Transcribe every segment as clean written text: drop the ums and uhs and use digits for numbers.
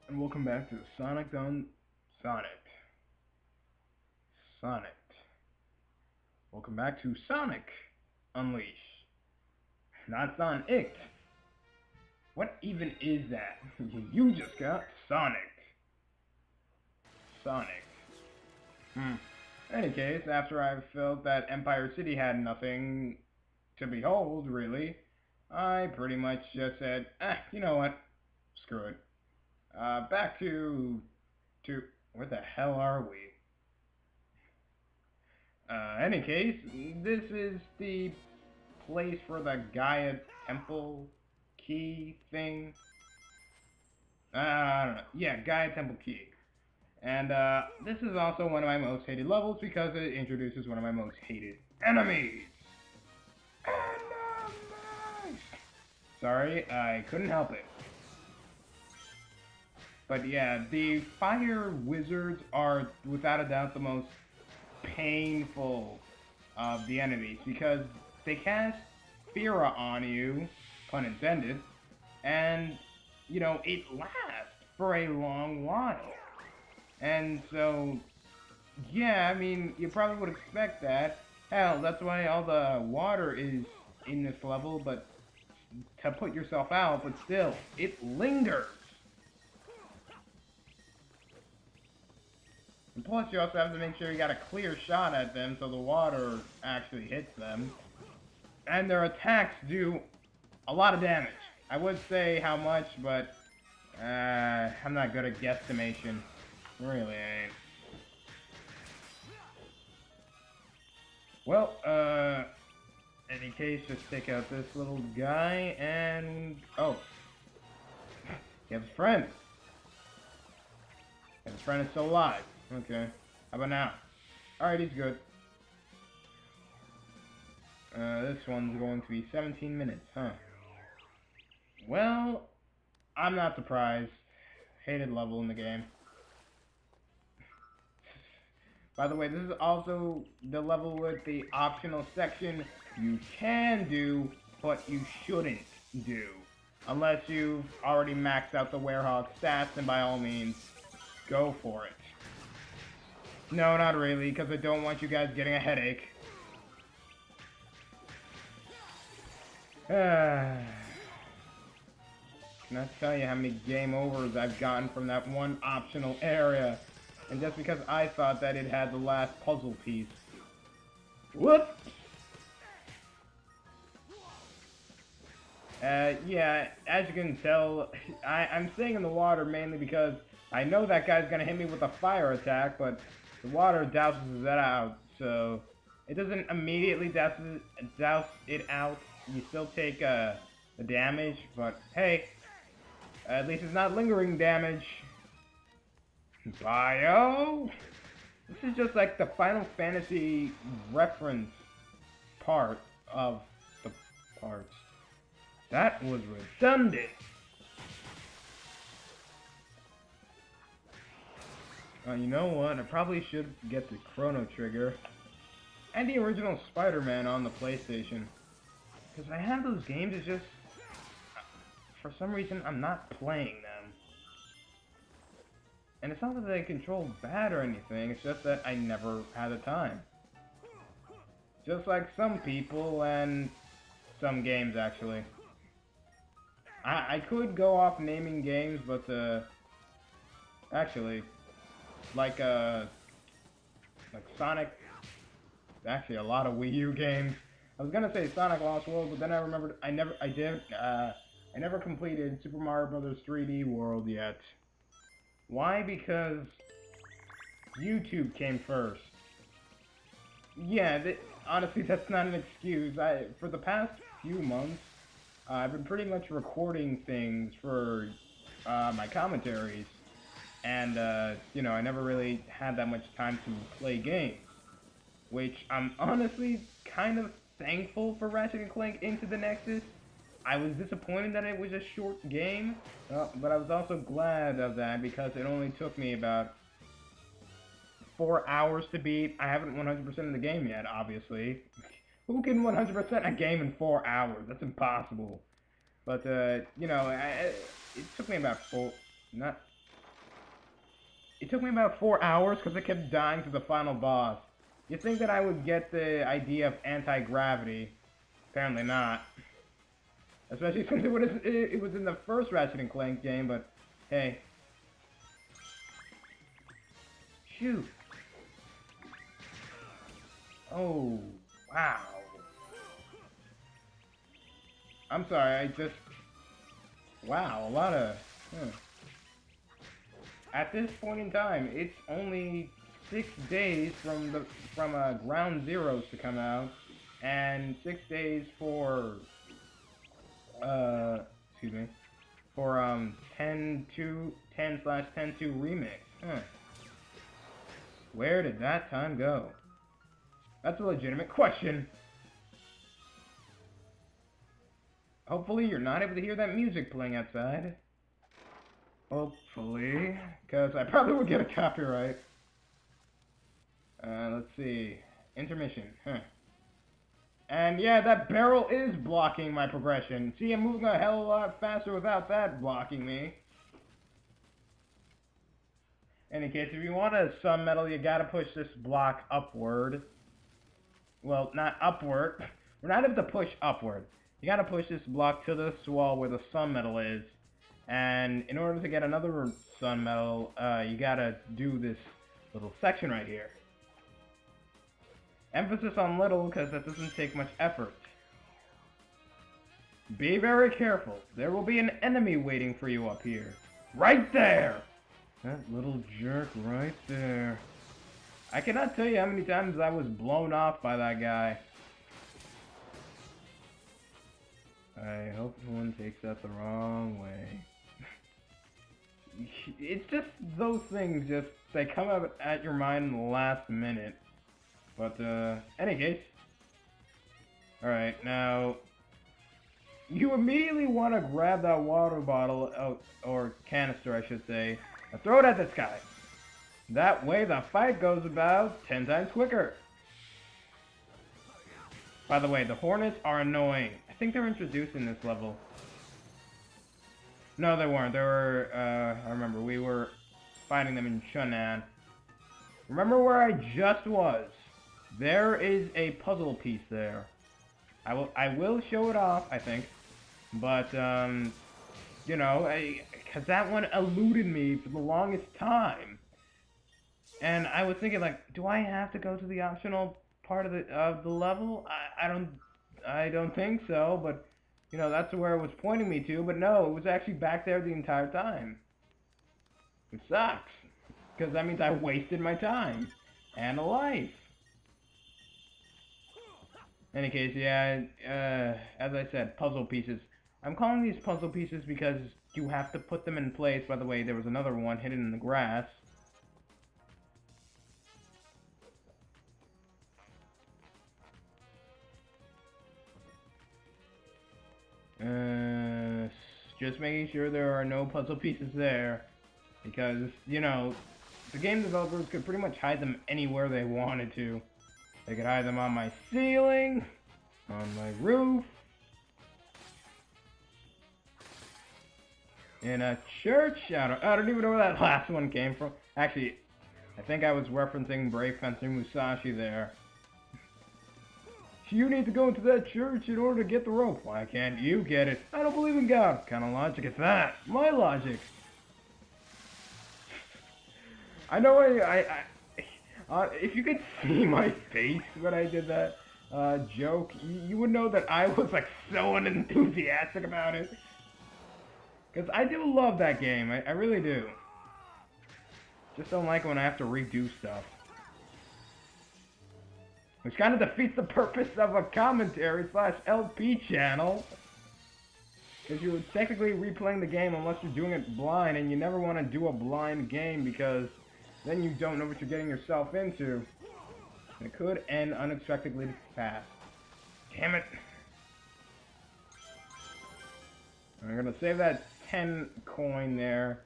And welcome back to Sonic. Sonic. Welcome back to Sonic Unleash. Not Sonic. What even is that? You just got Sonic. Sonic. In any case, after I felt that Empire City had nothing to behold, really, I pretty much just said, you know what? Screw it. Back to where the hell are we? Any case, this is the place for the Gaia Temple key thing. I don't know. Yeah, Gaia Temple key. And this is also one of my most hated levels because it introduces one of my most hated enemies. Enemies! Sorry, I couldn't help it. But yeah, the fire wizards are without a doubt the most painful of the enemies because they cast Fira on you, pun intended, and you know it lasts for a long while. And so, yeah, I mean, you probably would expect that. Hell, that's why all the water is in this level, but to put yourself out, but still, it lingers. And plus, you also have to make sure you got a clear shot at them so the water actually hits them. And their attacks do a lot of damage. I would say how much, but I'm not good at guesstimation. Really ain't. Well, any case, just take out this little guy and... Oh. He has a friend. And his friend is still alive. Okay. How about now? Alright, he's good. This one's going to be 17 minutes, huh? Well, I'm not surprised. Hated level in the game. By the way, this is also the level with the optional section you can do, but you shouldn't do. Unless you've already maxed out the Werehog stats, then by all means, go for it. No, not really, because I don't want you guys getting a headache. Cannot tell you how many game overs I've gotten from that one optional area. And just because I thought that it had the last puzzle piece. Whoops! Yeah, as you can tell, I'm staying in the water mainly because I know that guy's gonna hit me with a fire attack, but the water douses that out, so it doesn't immediately douse it out. You still take the damage, but hey, at least it's not lingering damage. Bio? This is just like the Final Fantasy reference part of the parts. That was redundant. You know what? I probably should get the Chrono Trigger and the original Spider-Man on the PlayStation. Because I have those games, it's just... For some reason, I'm not playing them. And it's not that they control bad or anything, it's just that I never had the time. Just like some people and some games, actually. I could go off naming games, but, actually, like Sonic, actually a lot of Wii U games. I was gonna say Sonic Lost World, but then I remembered I never completed Super Mario Bros. 3D World yet. Why? Because YouTube came first. Yeah, honestly, that's not an excuse. For the past few months, I've been pretty much recording things for my commentaries, and you know, I never really had that much time to play games, which I'm honestly kind of thankful for Ratchet & Clank Into the Nexus. I was disappointed that it was a short game, but I was also glad of that because it only took me about 4 hours to beat. I haven't 100% of the game yet, obviously. Who can 100% a game in 4 hours? That's impossible. But, you know, it took me about it took me about 4 hours because I kept dying to the final boss. You'd think that I would get the idea of anti-gravity. Apparently not. Especially since it was in the first Ratchet and Clank game, but hey. Shoot. Oh, wow. I'm sorry, I just... Wow, a lot of... At this point in time, it's only 6 days from Ground Zeroes to come out, and 6 days for... excuse me, for 10/2 remix. Where did that time go? That's a legitimate question. Hopefully you're not able to hear that music playing outside. Hopefully, because I probably would get a copyright. Let's see. Intermission. And yeah, that barrel is blocking my progression. See, I'm moving a hell of a lot faster without that blocking me. In any case, if you want a sun metal, you gotta push this block upward. Well, not upward. We're not able to push upward. You gotta push this block to this wall where the sun metal is. And in order to get another sun metal, you gotta do this little section right here. Emphasis on little, because that doesn't take much effort. Be very careful. There will be an enemy waiting for you up here. Right there! That little jerk right there. I cannot tell you how many times I was blown off by that guy. I hope no one takes that the wrong way. It's just those things, they come up at your mind in the last minute. But, any case. Alright, now, you immediately want to grab that water bottle, or canister, I should say, and throw it at this guy. That way the fight goes about 10 times quicker. By the way, the Hornets are annoying. I think they're introduced in this level. No, they weren't. They were, I remember, we were fighting them in Shunan. Remember where I just was. There is a puzzle piece there. I will show it off, I think. But, you know, because that one eluded me for the longest time. And I was thinking, like, do I have to go to the optional part of the level? I don't think so, but, you know, that's where it was pointing me to. But no, it was actually back there the entire time. It sucks. Because that means I wasted my time. And a life. In any case, yeah, as I said, puzzle pieces. I'm calling these puzzle pieces because you have to put them in place. By the way, there was another one hidden in the grass. Just making sure there are no puzzle pieces there. Because, you know, the game developers could pretty much hide them anywhere they wanted to. They could hide them on my ceiling, on my roof, in a church. I don't even know where that last one came from. Actually, I think I was referencing Brave Fencer Musashi there. You need to go into that church in order to get the rope. Why can't you get it? I don't believe in God. What kind of logic is that? My logic. I know if you could see my face when I did that joke, you would know that I was like so unenthusiastic about it. Because I do love that game, I really do. Just don't like when I have to redo stuff. Which kind of defeats the purpose of a commentary / LP channel. Because you're technically replaying the game unless you're doing it blind, and you never want to do a blind game because then you don't know what you're getting yourself into. And it could end unexpectedly fast. Damn it. I'm gonna save that 10 coin there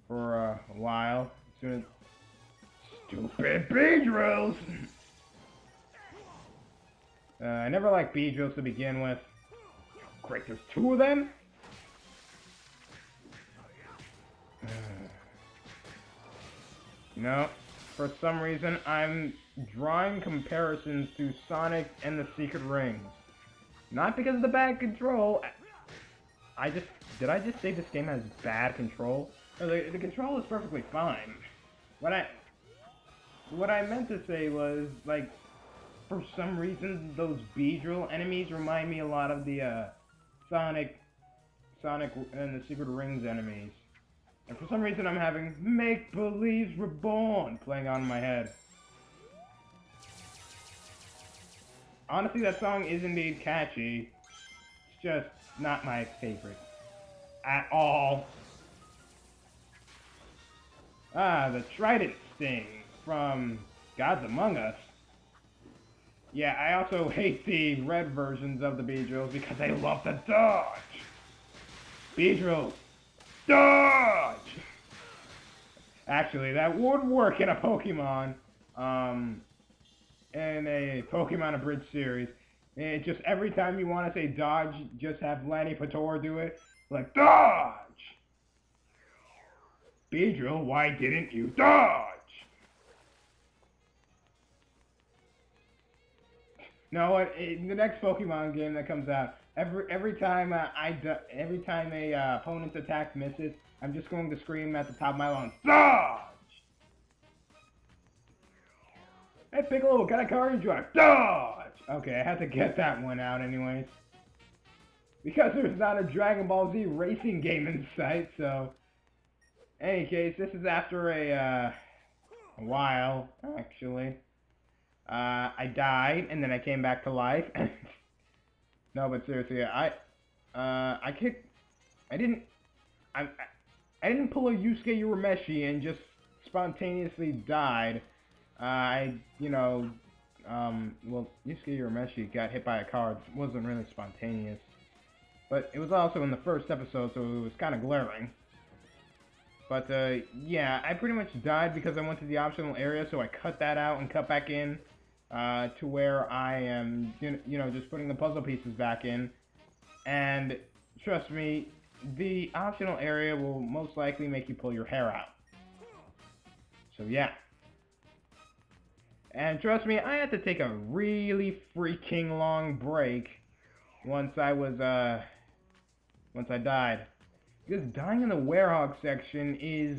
for a while. As soon as... Stupid Beedrills! I never liked Beedrills to begin with. Great, there's 2 of them? You know, for some reason, I'm drawing comparisons to Sonic and the Secret Rings. Not because of the bad control. Did I just say this game has bad control? No, the control is perfectly fine. What I meant to say was, like, for some reason, those Beedrill enemies remind me a lot of the, Sonic and the Secret Rings enemies. And for some reason, I'm having Make Believe's Reborn playing on in my head. Honestly, that song is indeed catchy. It's just not my favorite. At all. Ah, the Trident Sting from Gods Among Us. Yeah, I also hate the red versions of the Beedrills because they love to dodge. Beedrills, dodge! Actually, that would work in a Pokemon, in a Pokemon Abridged series. And just every time you want to say dodge, just have Lanny Pator do it. Like, dodge! Beedrill, why didn't you dodge? No, what? In the next Pokemon game that comes out, every time a opponent's attack misses, I'm just going to scream at the top of my lungs, dodge! Hey Piccolo, what kind of car you drive? Dodge! Okay, I had to get that one out anyways. Because there's not a Dragon Ball Z racing game in sight, so... In any case, this is after a while, actually. I died, and then I came back to life. No, but seriously, I didn't pull a Yusuke Urameshi and just spontaneously died. Well, Yusuke Urameshi got hit by a car. It wasn't really spontaneous. But it was also in the first episode, so it was kind of glaring. But, yeah, I pretty much died because I went to the optional area, so I cut that out and cut back in to where I am, just putting the puzzle pieces back in. And, trust me, the optional area will most likely make you pull your hair out. So, yeah. And trust me, I had to take a really freaking long break once I died. Because dying in the Werehog section is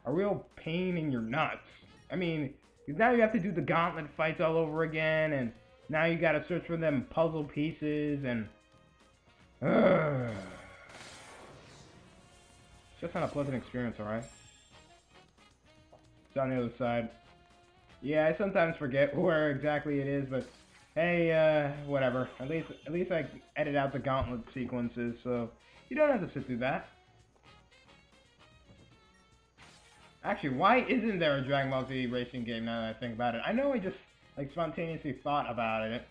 a real pain in your nuts. I mean, because now you have to do the gauntlet fights all over again, and now you gotta search for them puzzle pieces, and... It's just not a pleasant experience, alright? It's on the other side. Yeah, I sometimes forget where exactly it is, but hey, whatever. At least I edit out the gauntlet sequences, so you don't have to sit through that. Actually, why isn't there a Dragon Ball Z racing game now that I think about it? I know I just, like, spontaneously thought about it,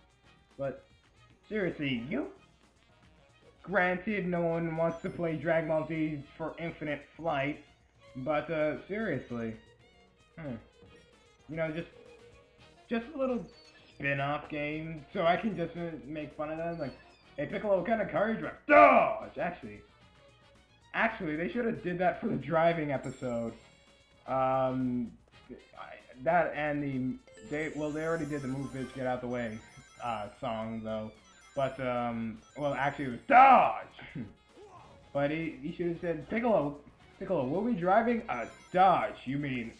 but seriously, granted, no one wants to play Dragon Ball Z for Infinite Flight, but, seriously, just a little spin-off game, so I can just make fun of them, like, hey Piccolo, what kind of car you drive? Dodge! Actually, they should have did that for the driving episode. That and they already did the Move Bitch Get Out the Way song though, but well actually it was Dodge. But he should have said Piccolo, what are we driving? A Dodge. You mean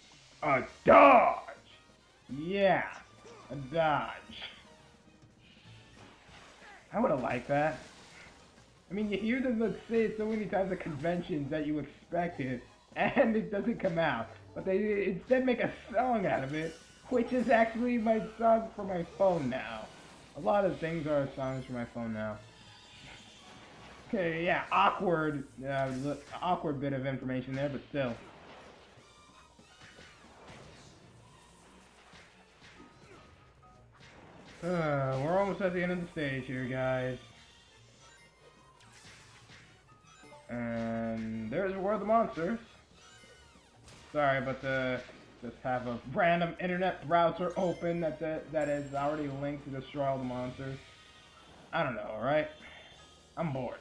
a Dodge? Yeah, a Dodge. I would have liked that. I mean, you hear them say it so many times at conventions that you expect it, and it doesn't come out. But they instead make a song out of it, which is actually my song for my phone now. A lot of things are songs for my phone now. Okay, yeah, awkward bit of information there, but still. We're almost at the end of the stage here, guys. And there's where the monsters. Sorry, but just have a random internet browser open that is already linked to destroy all the monsters. I don't know, alright? I'm bored.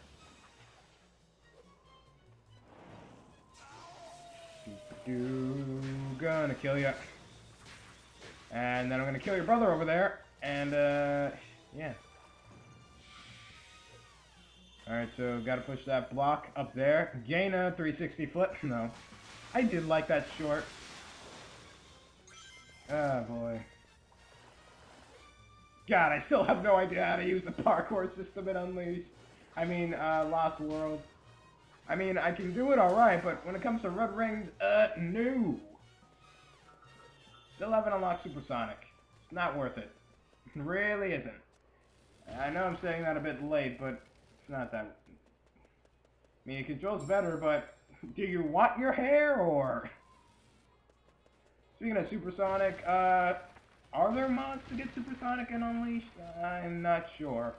Gonna kill you. And then I'm gonna kill your brother over there. And, yeah. Alright, so gotta push that block up there. Gain a 360 flip. No. I did like that short. Oh, boy. God, I still have no idea how to use the parkour system in Unleashed. I mean, Lost World. I mean, I can do it alright, but when it comes to Red Rings, no. Still haven't unlocked Supersonic. It's not worth it. It really isn't. I know I'm saying that a bit late, but it's not that... I mean, it controls better, but do you want your hair, or... Speaking of Supersonic, are there mods to get Supersonic in Unleashed? I'm not sure.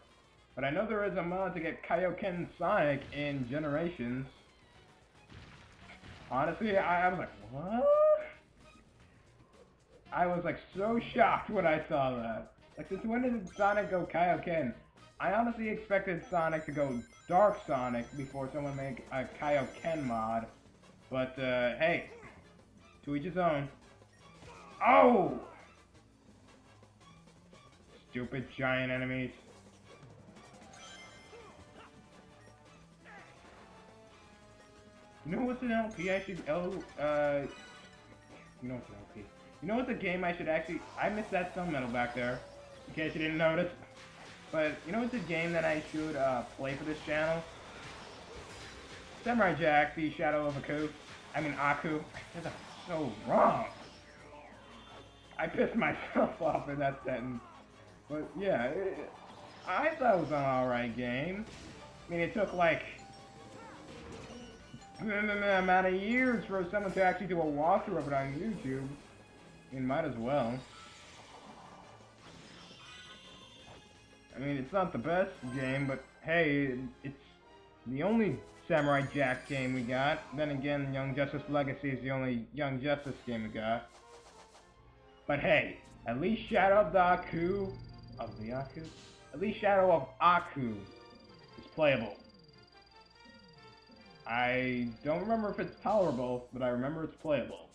But I know there is a mod to get Kaioken Sonic in Generations. Honestly, I was like, what? I was like so shocked when I saw that. Like, since when did Sonic go Kaioken? I honestly expected Sonic to go Dark Sonic before someone make a Kaioken mod. But, hey, to each his own. Oh! Stupid giant enemies. You know what's an LP I should... you know what's an LP? You know what's a game I should actually... I missed that stone medal back there, in case you didn't notice. But, you know what's a game that I should play for this channel? Samurai Jack, the Shadow of Aku. I mean, Aku. That's so wrong. I pissed myself off in that sentence. But, yeah, I thought it was an alright game. I mean, it took, like... an amount of years for someone to actually do a walkthrough of it on YouTube. I mean, might as well. I mean, it's not the best game, but hey, it's the only Samurai Jack game we got. Then again, Young Justice Legacy is the only Young Justice game we got. But hey, at least Shadow of the Aku... Of the Aku? At least Shadow of Aku is playable. I don't remember if it's tolerable, but I remember it's playable.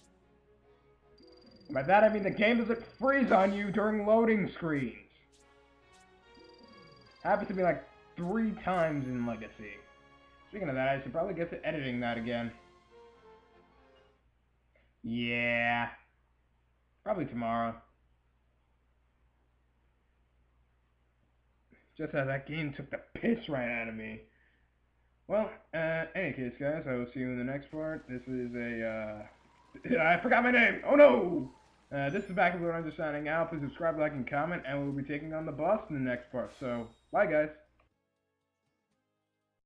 By that I mean the game doesn't freeze on you during loading screens. Happened to me like 3 times in Legacy. Speaking of that, I should probably get to editing that again. Yeah. Probably tomorrow. Just how that game took the piss right out of me. Well, any case, guys, I will see you in the next part. This is a, I forgot my name! Oh no! This is Back with I'm just signing out. Please subscribe, like, and comment, and we'll be taking on the boss in the next part. So, bye, guys.